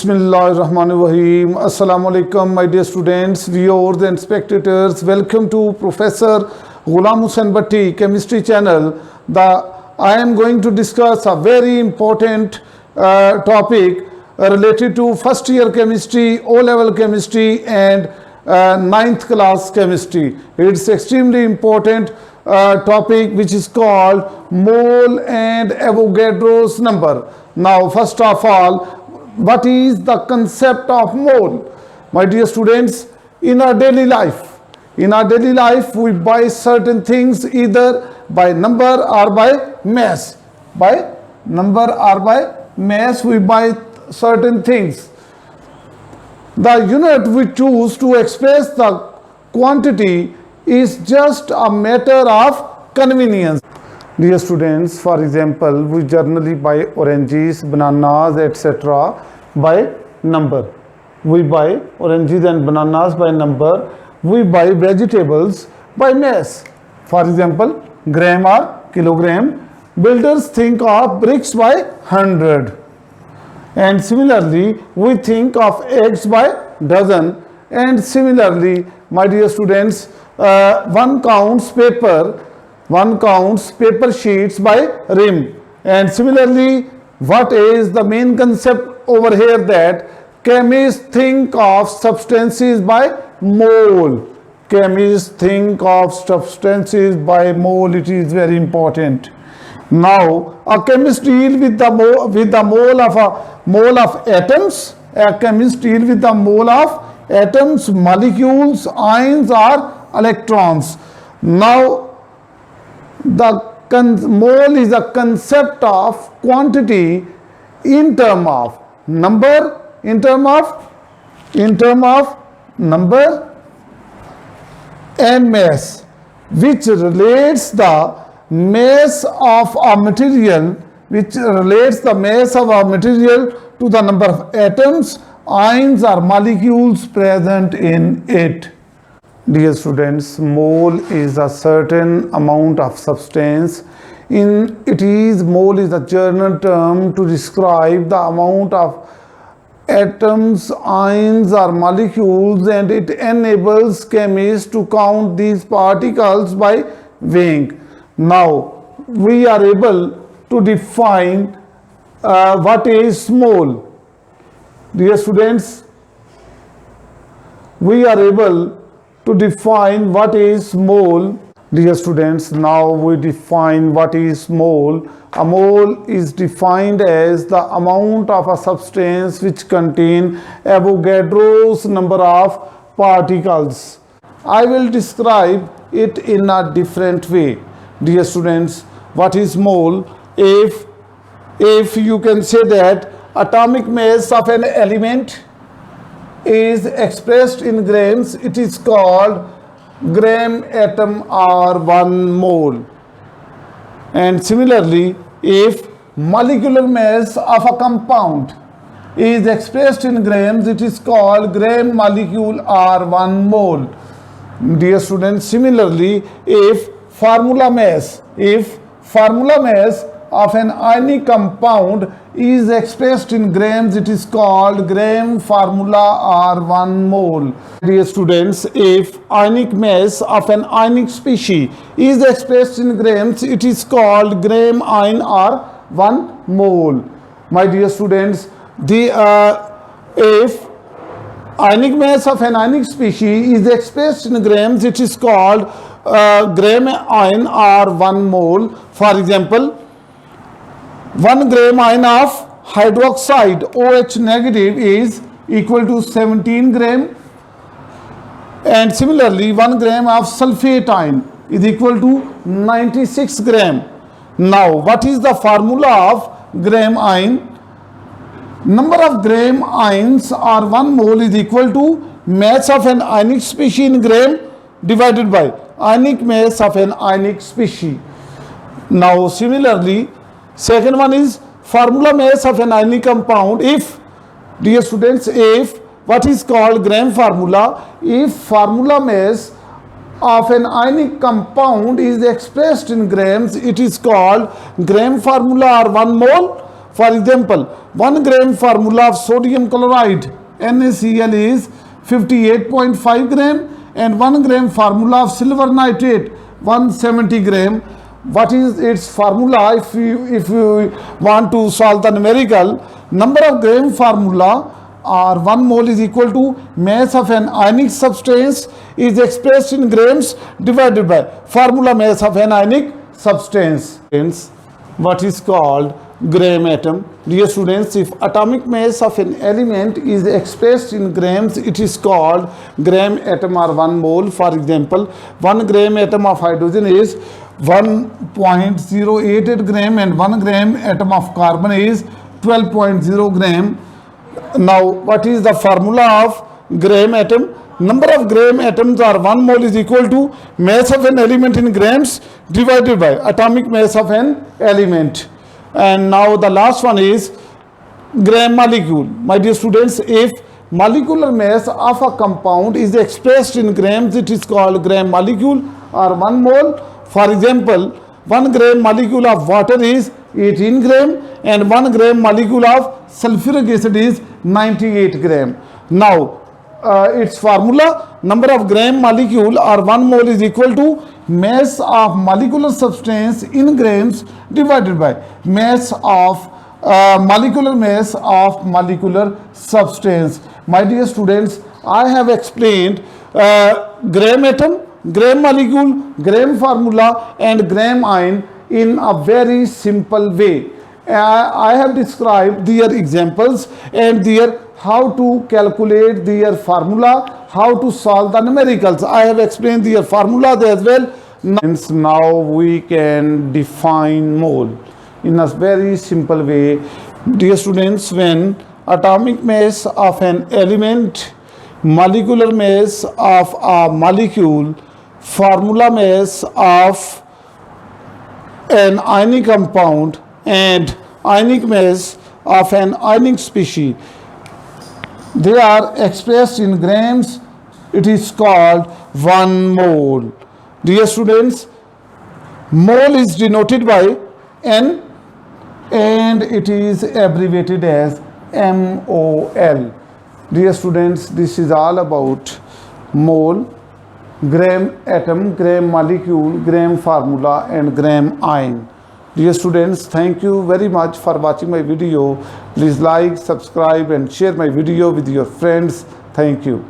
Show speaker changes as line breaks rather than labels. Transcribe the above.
Bismillahirrahmanirrahim. Assalamu alaikum, my dear students, viewers and spectators. Welcome to Professor Ghulam Hussain Bhatti Chemistry Channel. I am going to discuss a very important topic related to first year chemistry, O-level chemistry and ninth class chemistry. It's extremely important topic which is called mole and Avogadro's number. Now, first of all, what is the concept of mole? My dear students, in our daily life we buy certain things either by number or by mass. By number or by mass we buy certain things. The unit we choose to express the quantity is just a matter of convenience. Dear students, for example, we generally buy oranges, bananas, etc. by number. We buy oranges and bananas by number. We buy vegetables by mass. For example, gram or kilogram. Builders think of bricks by 100. And similarly, we think of eggs by dozen. And similarly, my dear students, one counts paper sheets by rim. And similarly, what is the main concept over here? That chemists think of substances by mole. Chemists think of substances by mole. It is very important. Now, a chemist deal with the mole of atoms. A chemist deal with the mole of atoms, molecules, ions or electrons. Now, the mole is a concept of quantity in term of number, number and mass, which relates the mass of a material, to the number of atoms, ions or molecules present in it. Dear students, mole is a certain amount of substance. Mole is a general term to describe the amount of atoms, ions or molecules, and it enables chemists to count these particles by weighing. Now, we are able to define what is mole. Dear students, we are able to define what is mole. Dear students, now we define what is mole. A mole is defined as the amount of a substance which contain Avogadro's number of particles. I will describe it in a different way. Dear students, what is mole? If you can say that atomic mass of an element is expressed in grams, it is called gram atom or 1 mole. And similarly, if molecular mass of a compound is expressed in grams, it is called gram molecule or 1 mole. Dear students, similarly, if formula mass of an ionic compound is expressed in grams, it is called gram formula or 1 mole. Dear students, if ionic mass of an ionic species is expressed in grams, it is called gram ion or 1 mole. My dear students, if ionic mass of an ionic species is expressed in grams, it is called gram ion or 1 mole. For example, 1 gram ion of hydroxide OH negative is equal to 17 gram, and similarly 1 gram of sulfate ion is equal to 96 gram. Now, what is the formula of gram ion? Number of gram ions or 1 mole is equal to mass of an ionic species in gram divided by ionic mass of an ionic species. Now, similarly, second one is formula mass of an ionic compound. If, dear students, if what is called gram formula, if formula mass of an ionic compound is expressed in grams, it is called gram formula or 1 mole. For example, 1 gram formula of sodium chloride NaCl is 58.5 gram, and 1 gram formula of silver nitrate 170 gram. What is its formula? If you want to solve the numerical, number of gram formula or 1 mole is equal to mass of an ionic substance is expressed in grams divided by formula mass of an ionic substance. What is called gram atom? Dear students, if atomic mass of an element is expressed in grams, it is called gram atom or 1 mole. For example, 1 gram atom of hydrogen is 1.088 gram, and 1 gram atom of carbon is 12.0 gram. Now, what is the formula of gram atom? Number of gram atoms or 1 mole is equal to mass of an element in grams divided by atomic mass of an element. And now the last one is gram molecule. My dear students, if molecular mass of a compound is expressed in grams, it is called gram molecule or 1 mole. For example, 1 gram molecule of water is 18 gram, and 1 gram molecule of sulfuric acid is 98 gram. Now, its formula, number of gram molecule or 1 mole is equal to mass of molecular substance in grams divided by mass of molecular mass of molecular substance. My dear students, I have explained gram atom, gram molecule, gram formula and gram ion in a very simple way. I have described their examples and their how to calculate their formula, how to solve the numericals. I have explained their formulas as well. Now we can define mole in a very simple way. Dear students, when atomic mass of an element, molecular mass of a molecule, formula mass of an ionic compound and ionic mass of an ionic species, they are expressed in grams, it is called 1 mole. Dear students, mole is denoted by N and it is abbreviated as MOL. Dear students, this is all about mole, gram atom, gram molecule, gram formula and gram ion. Dear students, thank you very much for watching my video. Please like, subscribe and share my video with your friends. Thank you.